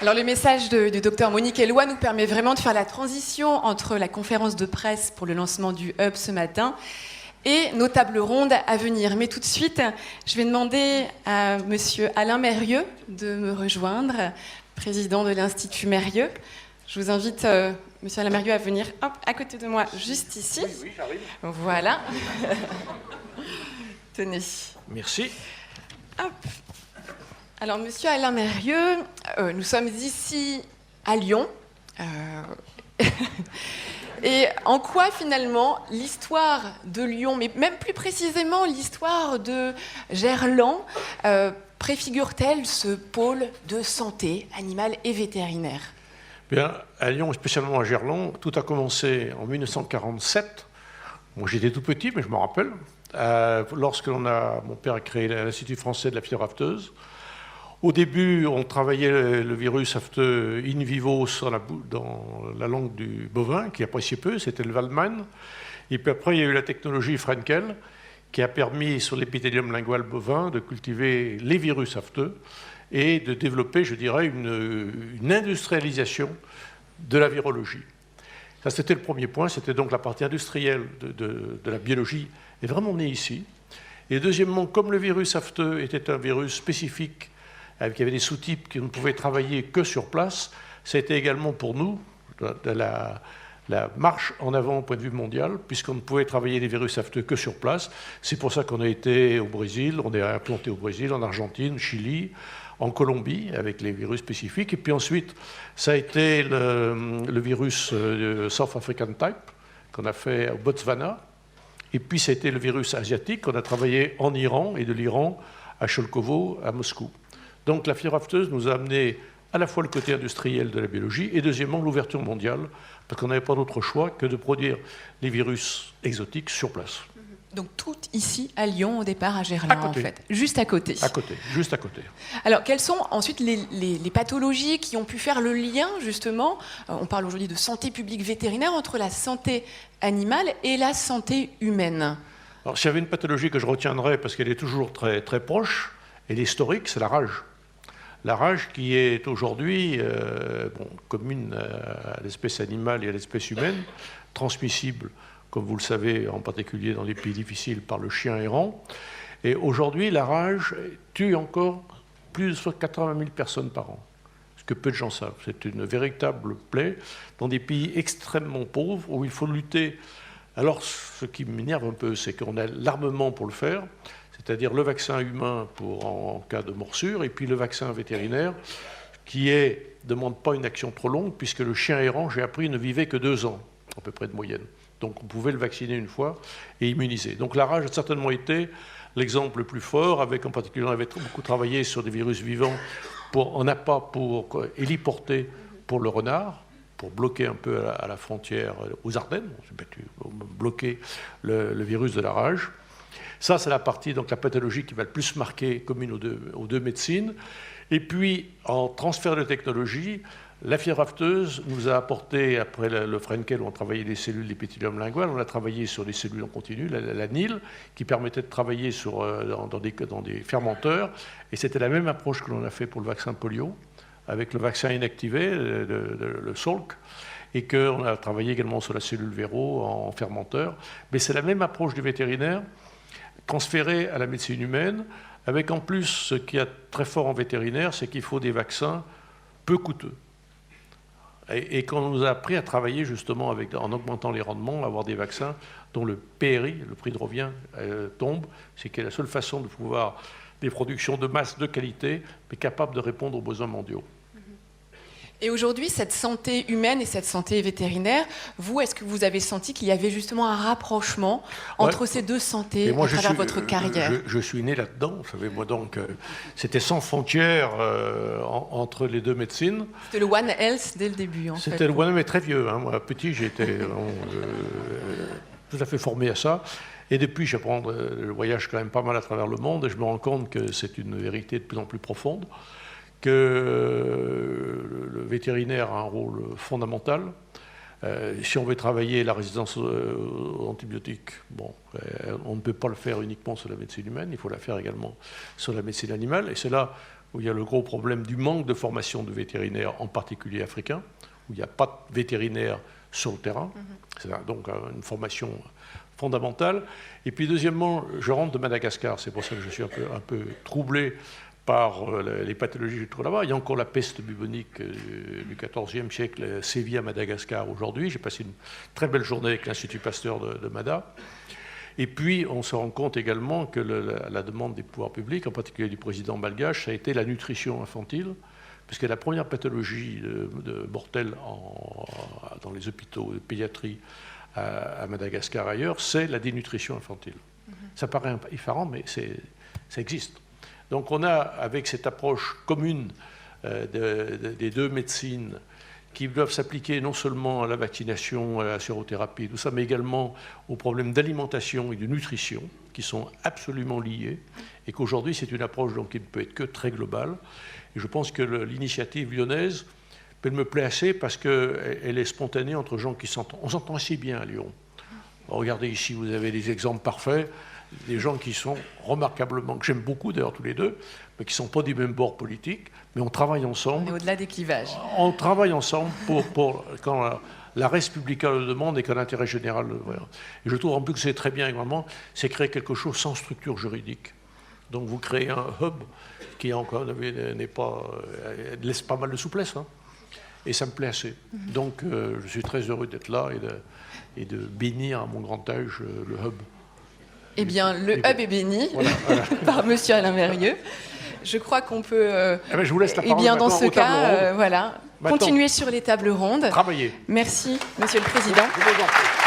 Alors le message de Dr Monique Eloi nous permet vraiment de faire la transition entre la conférence de presse pour le lancement du Hub ce matin et nos tables rondes à venir. Mais tout de suite, je vais demander à monsieur Alain Mérieux de me rejoindre, président de l'Institut Mérieux. Je vous invite, monsieur Alain Mérieux, à venir à côté de moi, juste ici. Oui, oui, j'arrive. Voilà. Tenez. Merci. Hop. Alors, monsieur Alain Mérieux, nous sommes ici à Lyon. Et en quoi, finalement, l'histoire de Lyon, mais même plus précisément l'histoire de Gerland, préfigure-t-elle ce pôle de santé animale et vétérinaire ? Bien, à Lyon, spécialement à Gerland, tout a commencé en 1947. Bon, j'étais tout petit, mais je m'en rappelle. Lorsque mon père a créé l'Institut français de la fièvre afteuse. Au début, on travaillait le virus afteux in vivo dans la langue du bovin, qui appréciait peu, c'était le Waldmann. Et puis après, il y a eu la technologie Frenkel, qui a permis sur l'épithélium lingual bovin de cultiver les virus afteux et de développer, je dirais, une industrialisation de la virologie. Ça, c'était le premier point, c'était donc la partie industrielle de la biologie est vraiment née ici. Et deuxièmement, comme le virus afteux était un virus spécifique, il y avait des sous-types qui ne pouvaient travailler que sur place, ça a été également pour nous la marche en avant au point de vue mondial, puisqu'on ne pouvait travailler des virus afteux que sur place. C'est pour ça qu'on a été au Brésil, on est implanté au Brésil, en Argentine, Chili, en Colombie, avec les virus spécifiques. Et puis ensuite, ça a été le virus South African Type, qu'on a fait au Botswana. Et puis, ça a été le virus asiatique qu'on a travaillé en Iran, et de l'Iran à Cholkovo, à Moscou. Donc la fièvre afteuse nous a amené à la fois le côté industriel de la biologie et deuxièmement l'ouverture mondiale, parce qu'on n'avait pas d'autre choix que de produire les virus exotiques sur place. Donc tout ici à Lyon au départ, à Gerland en fait, juste à côté. À côté, juste à côté. Alors quelles sont ensuite les pathologies qui ont pu faire le lien justement, on parle aujourd'hui de santé publique vétérinaire, entre la santé animale et la santé humaine? Alors s'il y avait une pathologie que je retiendrais, parce qu'elle est toujours très, très proche, et l'historique, c'est la rage. La rage qui est aujourd'hui commune à l'espèce animale et à l'espèce humaine, transmissible, comme vous le savez, en particulier dans les pays difficiles, par le chien errant. Et aujourd'hui, la rage tue encore plus de 80 000 personnes par an, ce que peu de gens savent. C'est une véritable plaie dans des pays extrêmement pauvres où il faut lutter. Alors, ce qui m'énerve un peu, c'est qu'on a l'armement pour le faire, c'est-à-dire le vaccin humain en cas de morsure, et puis le vaccin vétérinaire, qui ne demande pas une action trop longue, puisque le chien errant, j'ai appris, ne vivait que 2 ans, à peu près de moyenne. Donc on pouvait le vacciner une fois et immuniser. Donc la rage a certainement été l'exemple le plus fort, avec en particulier, on avait beaucoup travaillé sur des virus vivants en appât pour héliporter pour le renard, pour bloquer un peu à la frontière aux Ardennes, on s'est battu, bloquer le virus de la rage. Ça, c'est la partie, donc la pathologie qui va le plus marquer, commune aux deux médecines. Et puis, en transfert de technologie, la fièvre afteuse nous a apporté, après le Frenkel, où on travaillait des cellules d'épithélium lingual, on a travaillé sur les cellules en continu, la NIL, qui permettait de travailler dans des fermenteurs. Et c'était la même approche que l'on a fait pour le vaccin polio, avec le vaccin inactivé, le Salk, et qu'on a travaillé également sur la cellule Véro en fermenteur. Mais c'est la même approche du vétérinaire, transférée à la médecine humaine, avec en plus, ce qui est très fort en vétérinaire, c'est qu'il faut des vaccins peu coûteux. Et qu'on nous a appris à travailler justement en augmentant les rendements, à avoir des vaccins dont le PRI, le prix de revient, tombe. C'est la seule façon de pouvoir des productions de masse de qualité, mais capables de répondre aux besoins mondiaux. Et aujourd'hui, cette santé humaine et cette santé vétérinaire, vous, est-ce que vous avez senti qu'il y avait justement un rapprochement entre ces deux santés à travers votre carrière? Je suis né là-dedans, vous savez, moi donc, c'était sans frontières entre les deux médecines. C'était le One Health dès le début, en fait. C'était le One, mais très vieux. Hein. Moi, petit, j'ai été tout à fait formé à ça. Et depuis, j'apprends le voyage quand même pas mal à travers le monde, et je me rends compte que c'est une vérité de plus en plus profonde, que le vétérinaire a un rôle fondamental. Si on veut travailler la résistance aux antibiotiques, on ne peut pas le faire uniquement sur la médecine humaine, il faut la faire également sur la médecine animale. Et c'est là où il y a le gros problème du manque de formation de vétérinaires, en particulier africains, où il n'y a pas de vétérinaires sur le terrain. C'est donc une formation fondamentale. Et puis deuxièmement, je rentre de Madagascar, c'est pour ça que je suis un peu troublé par les pathologies que je trouve là-bas. Il y a encore la peste bubonique du XIVe siècle sévit à Madagascar aujourd'hui. J'ai passé une très belle journée avec l'Institut Pasteur de Mada. Et puis, on se rend compte également que la demande des pouvoirs publics, en particulier du président malgache, ça a été la nutrition infantile, puisque la première pathologie mortelle dans les hôpitaux de pédiatrie à Madagascar ailleurs, c'est la dénutrition infantile. Ça paraît effarant, mais ça existe. Donc on a, avec cette approche commune des deux médecines, qui doivent s'appliquer non seulement à la vaccination, à la sérothérapie, tout ça, mais également aux problèmes d'alimentation et de nutrition, qui sont absolument liés, et qu'aujourd'hui c'est une approche donc, qui ne peut être que très globale. Et je pense que l'initiative lyonnaise, elle me plaît assez parce qu'elle est spontanée entre gens qui s'entendent. On s'entend assez bien à Lyon. Regardez ici, vous avez des exemples parfaits, des gens qui sont remarquablement, que j'aime beaucoup d'ailleurs tous les deux, mais qui ne sont pas du même bord politique, mais on travaille ensemble. On est au-delà des clivages. On travaille ensemble pour quand la res publica le demande et quand l'intérêt général le veut. Et je trouve en plus que c'est très bien également, c'est créer quelque chose sans structure juridique. Donc vous créez un hub qui encore laisse pas mal de souplesse, hein, et ça me plaît assez. Donc je suis très heureux d'être là et de bénir à mon grand âge le hub. Eh bien, le hub est béni par Monsieur Alain Mérieux. Je crois qu'on peut, je vous laisse la parole. Eh bien, dans ce cas, voilà, continuer sur les tables rondes. Travailler. Merci, Monsieur le Président. Je vous en prie.